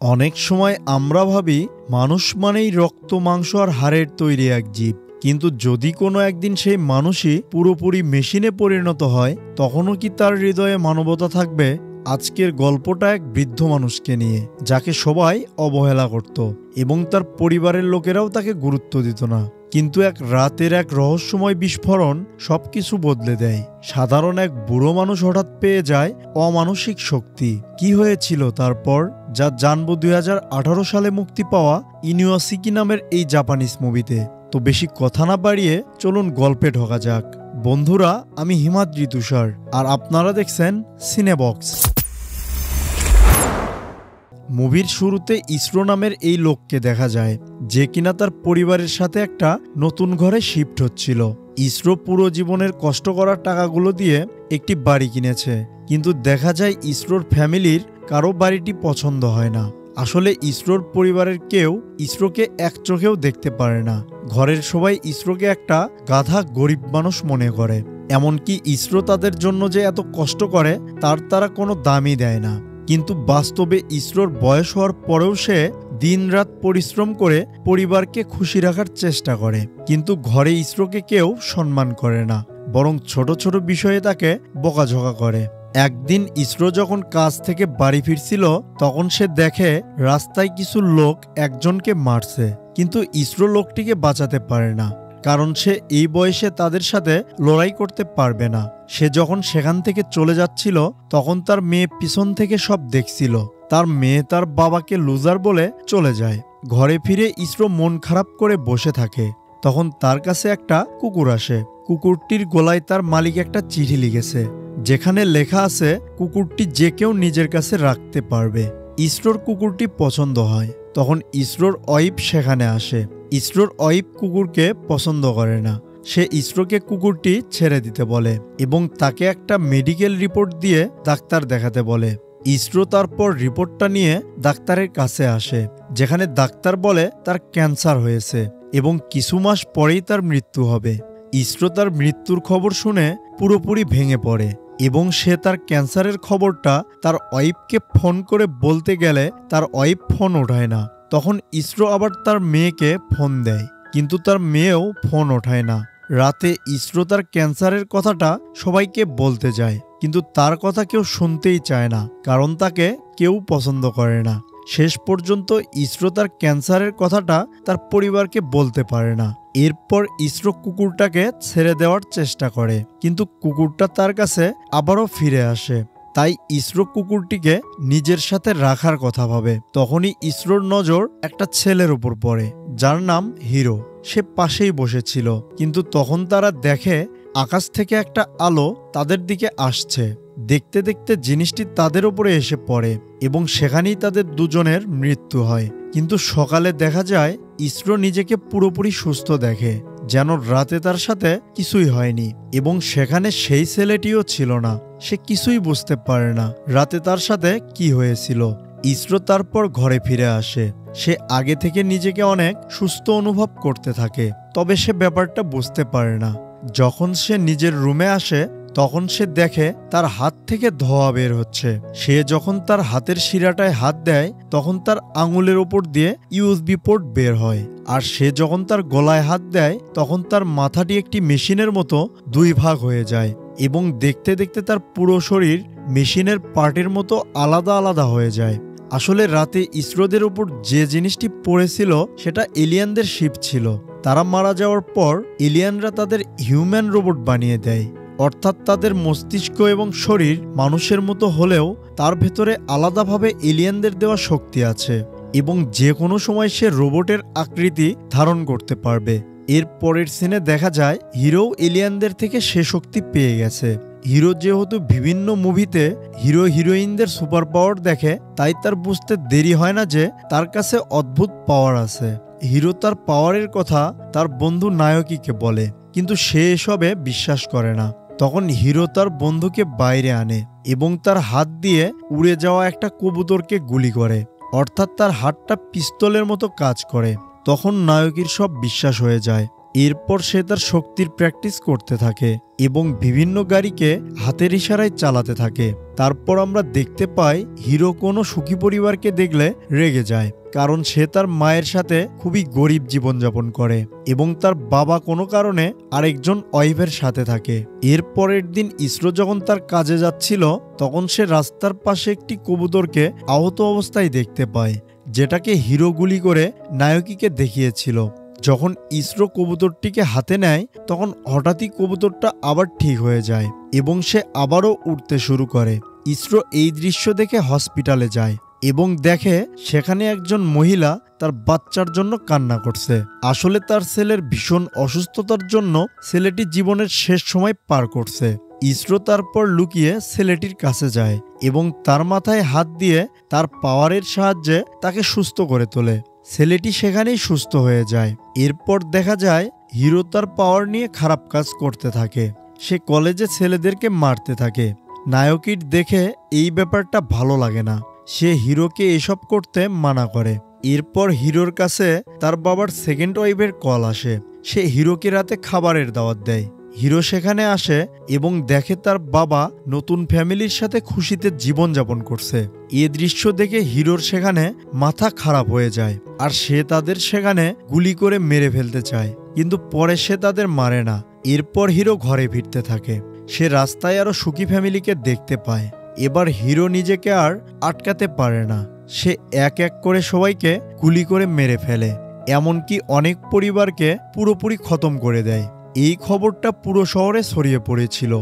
অনেক সময় আমরা ভাবি মানুষ মানেই রক্ত মাংস আর হাড়ের তৈরি এক জীব, কিন্তু যদি কোনো একদিন সেই মানুষই পুরোপুরি মেশিনে পরিণত হয়, তখনও কি তার হৃদয়ে মানবতা থাকবে? আজকের গল্পটা এক বৃদ্ধ মানুষকে নিয়ে, যাকে সবাই অবহেলা করত এবং তার পরিবারের লোকেরাও তাকে গুরুত্ব দিত না। কিন্তু এক রাতের এক রহস্যময় বিস্ফোরণ সবকিছু বদলে দেয়। সাধারণ এক বুড়ো মানুষ হঠাৎ পেয়ে যায় অমানসিক শক্তি। কি হয়েছিল তারপর, যা জানবো 2018 সালে মুক্তি পাওয়া ইনুয়াসিকি নামের এই জাপানিজ মুভিতে। তো বেশি কথা না বাড়িয়ে চলুন গল্পে ঢোকা যাক। বন্ধুরা, আমি হিমাদ্রি তুষার, আর আপনারা দেখছেন সিনেবক্স। মুভির শুরুতে ইসরো নামের এই লোককে দেখা যায়, যে কিনা তার পরিবারের সাথে একটা নতুন ঘরে শিফট হচ্ছিল। ইসরো পুরো জীবনের কষ্ট করার টাকাগুলো দিয়ে একটি বাড়ি কিনেছে, কিন্তু দেখা যায় ইসরোর ফ্যামিলির কারো বাড়িটি পছন্দ হয় না। আসলে ইসরোর পরিবারের কেউ ইসরোকে এক চোখেও দেখতে পারে না। ঘরের সবাই ইসরোকে একটা গাধা গরিব মানুষ মনে করে। এমনকি ইসরো তাদের জন্য যে এত কষ্ট করে তারা কোনো দামই দেয় না। কিন্তু বাস্তবে ইসরোর বয়স হওয়ার পরেও সে দিনরাত পরিশ্রম করে পরিবারকে খুশি রাখার চেষ্টা করে। কিন্তু ঘরে ইসরোকে কেউ সম্মান করে না, বরং ছোট ছোট বিষয়ে তাকে বকাঝকা করে। একদিন ইসরো যখন কাজ থেকে বাড়ি ফিরছিল, তখন সে দেখে রাস্তায় কিছু লোক একজনকে মারছে, কিন্তু ইসরো লোকটিকে বাঁচাতে পারে না, কারণ সে এই বয়সে তাদের সাথে লড়াই করতে পারবে না। সে যখন সেখান থেকে চলে যাচ্ছিল, তখন তার মেয়ে পিছন থেকে সব দেখছিল। তার মেয়ে তার বাবাকে লুজার বলে চলে যায়। ঘরে ফিরে ইসরো মন খারাপ করে বসে থাকে। তখন তার কাছে একটা কুকুর আসে। কুকুরটির গলায় তার মালিক একটা চিঠি লিখেছে, যেখানে লেখা আছে কুকুরটি যে কেউ নিজের কাছে রাখতে পারবে। ইসরোর কুকুরটি পছন্দ হয়। তখন ইসরোর ওয়াইফ সেখানে আসে। ইসরোর ওয়াইফ কুকুরকে পছন্দ করে না। সে ইসরোকে কুকুরটি ছেড়ে দিতে বলে এবং তাকে একটা মেডিকেল রিপোর্ট দিয়ে ডাক্তার দেখাতে বলে। ইসরো তারপর রিপোর্টটা নিয়ে ডাক্তারের কাছে আসে, যেখানে ডাক্তার বলে তার ক্যান্সার হয়েছে এবং কিছু মাস পরেই তার মৃত্যু হবে। ইসরো তার মৃত্যুর খবর শুনে পুরোপুরি ভেঙে পড়ে এবং সে তার ক্যান্সারের খবরটা তার ওয়াইফকে ফোন করে বলতে গেলে তার ওয়াইফ ফোন ওঠায় না। তখন ইসরো আবার তার মেয়েকে ফোন দেয়, কিন্তু তার মেয়েও ফোন ওঠায় না। রাতে ইসরো তার ক্যান্সারের কথাটা সবাইকে বলতে যায়, কিন্তু তার কথা কেউ শুনতেই চায় না, কারণ তাকে কেউ পছন্দ করে না। শেষ পর্যন্ত ইসরো তার ক্যান্সারের কথাটা তার পরিবারকে বলতে পারে না। এরপর ইসরো কুকুরটাকে ছেড়ে দেওয়ার চেষ্টা করে, কিন্তু কুকুরটা তার কাছে আবারও ফিরে আসে। তাই ইসরো কুকুরটিকে নিজের সাথে রাখার কথা ভাবে। তখনই ইসরোর নজর একটা ছেলের উপর পড়ে, যার নাম হিরো। সে পাশেই বসেছিল, কিন্তু তখন তারা দেখে আকাশ থেকে একটা আলো তাদের দিকে আসছে। দেখতে দেখতে জিনিসটি তাদের উপরে এসে পড়ে এবং সেখানেই তাদের দুজনের মৃত্যু হয়। কিন্তু সকালে দেখা যায় ইসরো নিজেকে পুরোপুরি সুস্থ দেখে, যেন রাতে তার সাথে কিছুই হয়নি, এবং সেখানে সেই ছেলেটিও ছিল না। সে কিছুই বুঝতে পারে না রাতে তার সাথে কি হয়েছিল। ইসরো তারপর ঘরে ফিরে আসে। সে আগে থেকে নিজেকে অনেক সুস্থ অনুভব করতে থাকে, তবে সে ব্যাপারটা বুঝতে পারে না। যখন সে নিজের রুমে আসে, তখন সে দেখে তার হাত থেকে ধোঁয়া বের হচ্ছে। সে যখন তার হাতের শিরাটায় হাত দেয়, তখন তার আঙুলের ওপর দিয়ে ইউএসবি পোর্ট বের হয়। আর সে যখন তার গলায় হাত দেয়, তখন তার মাথাটি একটি মেশিনের মতো দুই ভাগ হয়ে যায় এবং দেখতে দেখতে তার পুরো শরীর মেশিনের পার্টের মতো আলাদা আলাদা হয়ে যায়। আসলে রাতে ইসরোদের উপর যে জিনিসটি পড়েছিল সেটা এলিয়ানদের শিপ ছিল। তারা মারা যাওয়ার পর এলিয়ানরা তাদের হিউম্যান রোবট বানিয়ে দেয়, অর্থাৎ তাদের মস্তিষ্ক এবং শরীর মানুষের মতো হলেও তার ভেতরে আলাদাভাবে এলিয়ানদের দেওয়া শক্তি আছে এবং যে কোনো সময় সে রোবটের আকৃতি ধারণ করতে পারবে। এর পরের সিনে দেখা যায় হিরো এলিয়ানদের থেকে সে শক্তি পেয়ে গেছে। হিরো যেহেতু বিভিন্ন মুভিতে হিরো হিরোইনদের সুপার পাওয়ার দেখে, তাই তার বুঝতে দেরি হয় না যে তার কাছে অদ্ভুত পাওয়ার আছে। হিরো তার পাওয়ারের কথা তার বন্ধু নায়কীকে বলে, কিন্তু সে এসবে বিশ্বাস করে না। তখন হিরো তার বন্ধুকে বাইরে আনে এবং তার হাত দিয়ে উড়ে যাওয়া একটা কবুতরকে গুলি করে, অর্থাৎ তার হাতটা পিস্তলের মতো কাজ করে। তখন নায়কীর সব বিশ্বাস হয়ে যায় এরপর সে তার শক্তির প্র্যাকটিস করতে থাকে এবং বিভিন্ন গাড়িকে হাতের ইশারায় চালাতে থাকে। তারপর আমরা দেখতে পাই হিরো কোনো সুখী পরিবারকে দেখলে রেগে যায়, কারণ সে তার মায়ের সাথে খুবই গরিব জীবনযাপন করে এবং তার বাবা কোনো কারণে আরেকজন ওয়াইফের সাথে থাকে। এর পরের দিন ইসরো যখন তার কাজে যাচ্ছিল তখন সে রাস্তার পাশে একটি কবুতরকে আহত অবস্থায় দেখতে পায়, যেটাকে হিরো গুলি করে নায়কীকে দেখিয়েছিল। যখন ইসরো কবুতরটিকে হাতে নেয় তখন হঠাৎই কবুতরটা আবার ঠিক হয়ে যায় এবং সে আবারও উড়তে শুরু করে। ইসরো এই দৃশ্য দেখে হসপিটালে যায় এবং দেখে সেখানে একজন মহিলা তার বাচ্চার জন্য কান্না করছে। আসলে তার ছেলের ভীষণ অসুস্থতার জন্য ছেলেটি জীবনের শেষ সময় পার করছে। ইসরো তারপর লুকিয়ে ছেলেটির কাছে যায় এবং তার মাথায় হাত দিয়ে তার পাওয়ারের সাহায্যে তাকে সুস্থ করে তোলে। ছেলেটি সেখানেই সুস্থ হয়ে যায়। এরপর দেখা যায় হিরো তার পাওয়ার নিয়ে খারাপ কাজ করতে থাকে। সে কলেজে ছেলেদেরকে মারতে থাকে। নায়কীর দেখে এই ব্যাপারটা ভালো লাগে না। সে হিরোকে এসব করতে মানা করে। এরপর হিরোর কাছে তার বাবার সেকেন্ড ওয়াইফের কল আসে। সে হিরোকে রাতে খাবারের দাওয়াত দেয়। হিরো সেখানে আসে এবং দেখে তার বাবা নতুন ফ্যামিলির সাথে খুশিতে জীবনযাপন করছে। এ দৃশ্য দেখে হিরোর সেখানে মাথা খারাপ হয়ে যায় আর সে তাদের সেখানে গুলি করে মেরে ফেলতে চায়, কিন্তু পরে সে তাদের মারে না। এরপর হিরো ঘরে ফিরতে থাকে। সে রাস্তায় আরো সুখী ফ্যামিলিকে দেখতে পায়। এবার হিরো নিজেকে আর আটকাতে পারে না। সে এক এক করে সবাইকে গুলি করে মেরে ফেলে, এমনকি অনেক পরিবারকে পুরোপুরি খতম করে দেয়। এই খবরটা পুরো শহরে ছড়িয়ে পড়েছিল।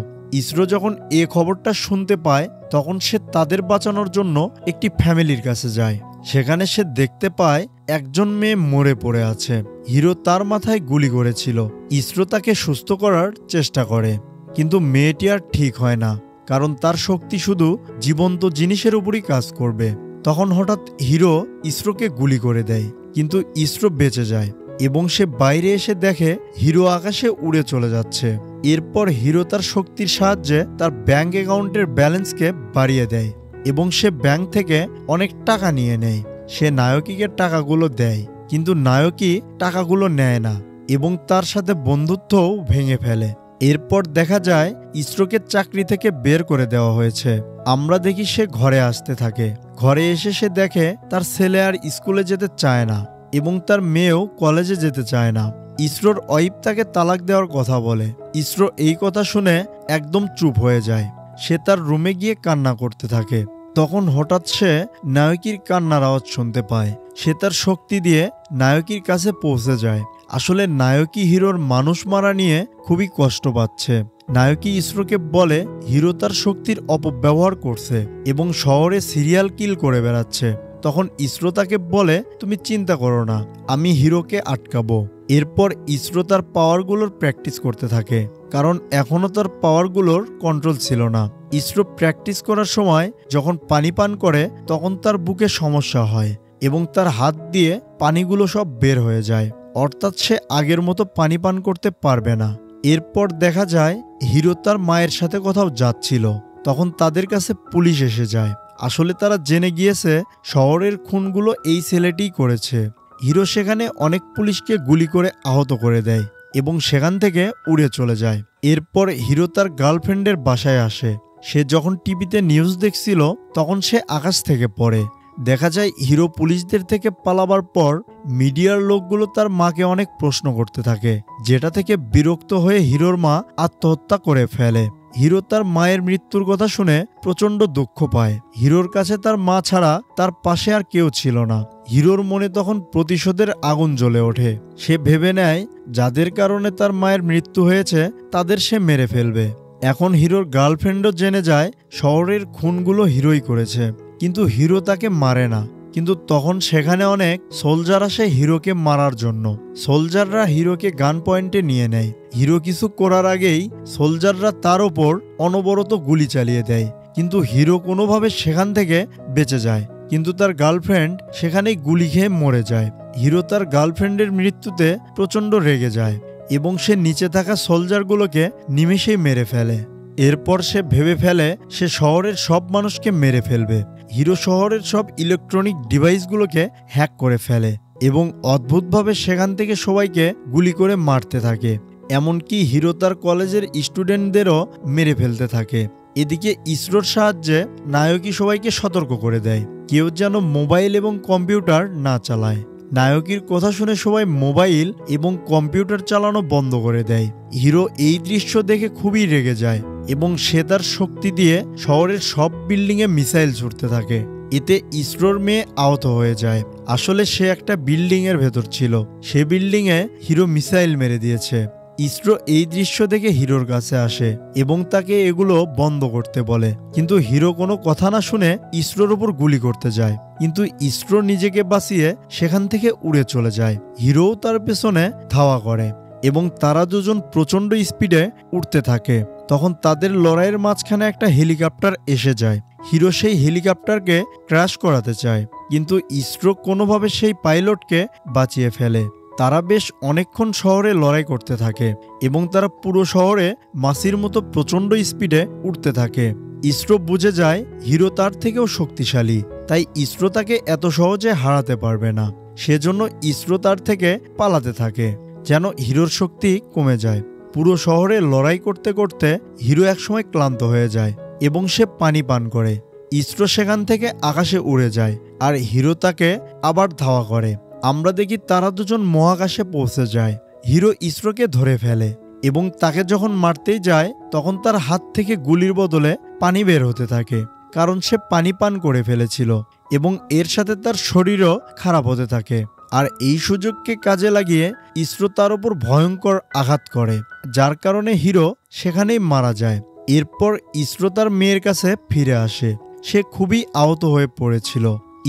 ইসরো যখন এ খবরটা শুনতে পায় তখন সে তাদের বাঁচানোর জন্য একটি ফ্যামিলির কাছে যায়। সেখানে সে দেখতে পায় একজন মেয়ে মরে পড়ে আছে। হিরো তার মাথায় গুলি করেছিল। ইসরো তাকে সুস্থ করার চেষ্টা করে, কিন্তু মেয়েটি আর ঠিক হয় না, কারণ তার শক্তি শুধু জীবন্ত জিনিসের উপরই কাজ করবে। তখন হঠাৎ হিরো ইসরোকে গুলি করে দেয়, কিন্তু ইসরো বেঁচে যায় এবং সে বাইরে এসে দেখে হিরো আকাশে উড়ে চলে যাচ্ছে। এরপর হিরো তার শক্তির সাহায্যে তার ব্যাংক অ্যাকাউন্টের ব্যালেন্সকে বাড়িয়ে দেয় এবং সে ব্যাংক থেকে অনেক টাকা নিয়ে নেয়। সে নায়কীকে টাকাগুলো দেয়, কিন্তু নায়কী টাকাগুলো নেয় না এবং তার সাথে বন্ধুত্বও ভেঙে ফেলে। এরপর দেখা যায় ইসরোকে চাকরি থেকে বের করে দেওয়া হয়েছে। আমরা দেখি সে ঘরে আসতে থাকে। ঘরে এসে সে দেখে তার ছেলে আর স্কুলে যেতে চায় না এবং তার মেয়েও কলেজে যেতে চায় না। ইসরোর ওয়াইফ তাকে তালাক দেওয়ার কথা বলে। ইসরো এই কথা শুনে একদম চুপ হয়ে যায়। সে তার রুমে গিয়ে কান্না করতে থাকে। তখন হঠাৎ সে নায়কীর কান্নার আওয়াজ শুনতে পায়। সে তার শক্তি দিয়ে নায়কীর কাছে পৌঁছে যায়। আসলে নায়কী হিরোর মানুষ মারা নিয়ে খুবই কষ্ট পাচ্ছে। নায়কী ইসরোকে বলে হিরো তার শক্তির অপব্যবহার করছে এবং শহরে সিরিয়াল কিল করে বেড়াচ্ছে। তখন ইসরো তাকে বলে, তুমি চিন্তা করো না, আমি হিরোকে আটকাবো। এরপর ইসরো তার পাওয়ারগুলোর প্র্যাকটিস করতে থাকে, কারণ এখনও তার পাওয়ারগুলোর কন্ট্রোল ছিল না। ইসরো প্র্যাকটিস করার সময় যখন পানি পান করে তখন তার বুকে সমস্যা হয় এবং তার হাত দিয়ে পানিগুলো সব বের হয়ে যায়, অর্থাৎ সে আগের মতো পানি পান করতে পারবে না। এরপর দেখা যায় হিরো তার মায়ের সাথে কোথাও যাচ্ছিল, তখন তাদের কাছে পুলিশ এসে যায়। আসলে তারা জেনে গিয়েছে শহরের খুনগুলো এই ছেলেটিই করেছে। হিরো সেখানে অনেক পুলিশকে গুলি করে আহত করে দেয় এবং সেখান থেকে উড়ে চলে যায়। এরপর হিরো তার গার্লফ্রেন্ডের বাসায় আসে। সে যখন টিভিতে নিউজ দেখছিল তখন সে আকাশ থেকে পড়ে। দেখা যায় হিরো পুলিশদের থেকে পালাবার পর মিডিয়ার লোকগুলো তার মাকে অনেক প্রশ্ন করতে থাকে, যেটা থেকে বিরক্ত হয়ে হিরোর মা আত্মহত্যা করে ফেলে। হিরো তার মায়ের মৃত্যুর কথা শুনে প্রচন্ড দুঃখ পায়। হিরোর কাছে তার মা ছাড়া তার পাশে আর কেউ ছিল না। হিরোর মনে তখন প্রতিশোধের আগুন জ্বলে ওঠে। সে ভেবে নেয় যাদের কারণে তার মায়ের মৃত্যু হয়েছে তাদের সে মেরে ফেলবে। এখন হিরোর গার্লফ্রেন্ডও জেনে যায় শহরের খুনগুলো হিরোই করেছে, কিন্তু হিরো তাকে মারে না। কিন্তু তখন সেখানে অনেক সোলজার আসে হিরোকে মারার জন্য। সোলজাররা হিরোকে গান পয়েন্টে নিয়ে নেয়। হিরো কিছু করার আগেই সোলজাররা তার ওপর অনবরত গুলি চালিয়ে দেয়, কিন্তু হিরো কোনোভাবে সেখান থেকে বেঁচে যায়। কিন্তু তার গার্লফ্রেন্ড সেখানেই গুলি খেয়ে মরে যায়। হিরো তার গার্লফ্রেন্ডের মৃত্যুতে প্রচণ্ড রেগে যায় এবং সে নিচে থাকা সোলজারগুলোকে নিমেষেই মেরে ফেলে। এরপর সে ভেবে ফেলে সে শহরের সব মানুষকে মেরে ফেলবে। হিরো শহরের সব ইলেকট্রনিক ডিভাইসগুলোকে হ্যাক করে ফেলে এবং অদ্ভুতভাবে সেখান থেকে সবাইকে গুলি করে মারতে থাকে। এমনকি হিরো তার কলেজের স্টুডেন্টদেরও মেরে ফেলতে থাকে। এদিকে ইসরোর সাহায্যে নায়কই সবাইকে সতর্ক করে দেয় কেউ যেন মোবাইল এবং কম্পিউটার না চালায়। নায়কের কথা শুনে সবাই মোবাইল এবং কম্পিউটার চালানো বন্ধ করে দেয়। হিরো এই দৃশ্য দেখে খুবই রেগে যায় এবং সে তার শক্তি দিয়ে শহরের সব বিল্ডিংয়ে মিসাইল ছুড়তে থাকে। এতে ইসরোর মেয়ে আহত হয়ে যায়। আসলে সে একটা বিল্ডিংয়ের ভেতর ছিল, সে বিল্ডিংয়ে হিরো মিসাইল মেরে দিয়েছে। ইসরো এই দৃশ্য দেখে হিরোর কাছে আসে এবং তাকে এগুলো বন্ধ করতে বলে, কিন্তু হিরো কোনো কথা না শুনে ইসরোর উপর গুলি করতে যায়। কিন্তু ইসরো নিজেকে বাঁচিয়ে সেখান থেকে উড়ে চলে যায়। হিরোও তার পেছনে ধাওয়া করে এবং তারা দুজন প্রচণ্ড স্পিডে উঠতে থাকে। তখন তাদের লড়াইয়ের মাঝখানে একটা হেলিকপ্টার এসে যায়। হিরো সেই হেলিকপ্টারকে ক্র্যাশ করাতে চায়, কিন্তু ইসরো কোনোভাবে সেই পাইলটকে বাঁচিয়ে ফেলে। তারা বেশ অনেকক্ষণ শহরে লড়াই করতে থাকে এবং তারা পুরো শহরে মাছির মতো প্রচণ্ড স্পিডে উঠতে থাকে। ইসরো বুঝে যায় হিরো তার থেকেও শক্তিশালী, তাই ইসরো তাকে এত সহজে হারাতে পারবে না। সেজন্য ইসরো তার থেকে পালাতে থাকে যেন হিরোর শক্তি কমে যায়। পুরো শহরে লড়াই করতে করতে হিরো একসময় ক্লান্ত হয়ে যায় এবং সে পানি পান করে। ইসরো সেখান থেকে আকাশে উড়ে যায় আর হিরো তাকে আবার ধাওয়া করে। আমরা দেখি তারা দুজন মহাকাশে পৌঁছে যায়। হিরো ইসরোকে ধরে ফেলে এবং তাকে যখন মারতেই যায় তখন তার হাত থেকে গুলির বদলে পানি বের হতে থাকে, কারণ সে পানি পান করে ফেলেছিল এবং এর সাথে তার শরীরও খারাপ হতে থাকে। আর এই সুযোগকে কাজে লাগিয়ে ইসরো তার উপর ভয়ঙ্কর আঘাত করে, যার কারণে হিরো সেখানেই মারা যায়। এরপর ইসরো তার মেয়ের কাছে ফিরে আসে। সে খুবই আহত হয়ে পড়েছিল।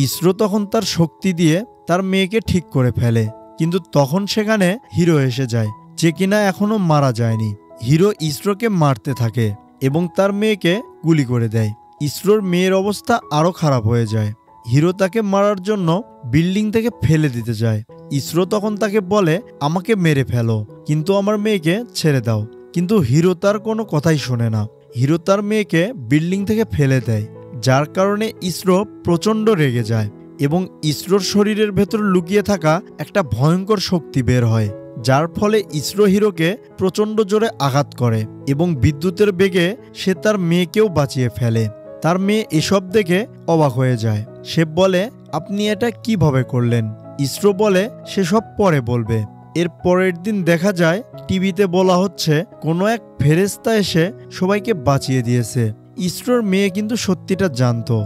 ইসরো তখন তার শক্তি দিয়ে তার মেয়েকে ঠিক করে ফেলে, কিন্তু তখন সেখানে হিরো এসে যায়, যে কিনা এখনো মারা যায়নি। হিরো ইসরোকে মারতে থাকে এবং তার মেয়েকে গুলি করে দেয়। ইসরোর মেয়ের অবস্থা আরো খারাপ হয়ে যায়। হিরো তাকে মারার জন্য বিল্ডিং থেকে ফেলে দিতে যায়। ইসরো তখন তাকে বলে, আমাকে মেরে ফেলো, কিন্তু আমার মেয়েকে ছেড়ে দাও। কিন্তু হিরো তার কোনো কথাই শোনে না। হিরো তার মেয়েকে বিল্ডিং থেকে ফেলে দেয়, যার কারণে ইসরো প্রচণ্ড রেগে যায় এবং ইসরোর শরীরের ভেতর লুকিয়ে থাকা একটা ভয়ঙ্কর শক্তি বের হয়, যার ফলে ইসরো হিরোকে প্রচণ্ড জোরে আঘাত করে এবং বিদ্যুতের বেগে সে তার মেয়েকেও বাঁচিয়ে ফেলে। তার মেয়ে এসব দেখে অবাক হয়ে যায়। সে বলে, আপনি এটা কিভাবে করলেন? ইসরো বলে, সেসব পরে বলবে। এর পরের দিন দেখা যায় টিভিতে বলা হচ্ছে কোনো এক ফেরেশতা এসে সবাইকে বাঁচিয়ে দিয়েছে। ইসরোর মেয়ে কিন্তু সত্যিটা জানতো।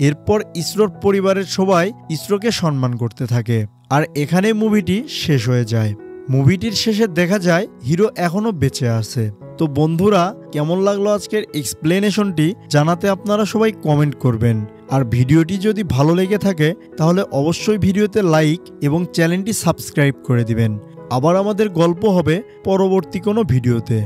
এরপর ইসরোর পরিবারের সবাই ইসরোকে সম্মান করতে থাকে আর এখানে মুভিটি শেষ হয়ে যায়। মুভিটির শেষে দেখা যায় হিরো এখনো বেঁচে আছে। তো বন্ধুরা, কেমন লাগলো আজকের এক্সপ্লেনেশনটি জানাতে আপনারা সবাই কমেন্ট করবেন। আর ভিডিওটি যদি ভালো লেগে থাকে তাহলে অবশ্যই ভিডিওতে লাইক এবং চ্যানেলটি সাবস্ক্রাইব করে দিবেন। আবার আমাদের গল্প হবে পরবর্তী কোনো ভিডিওতে।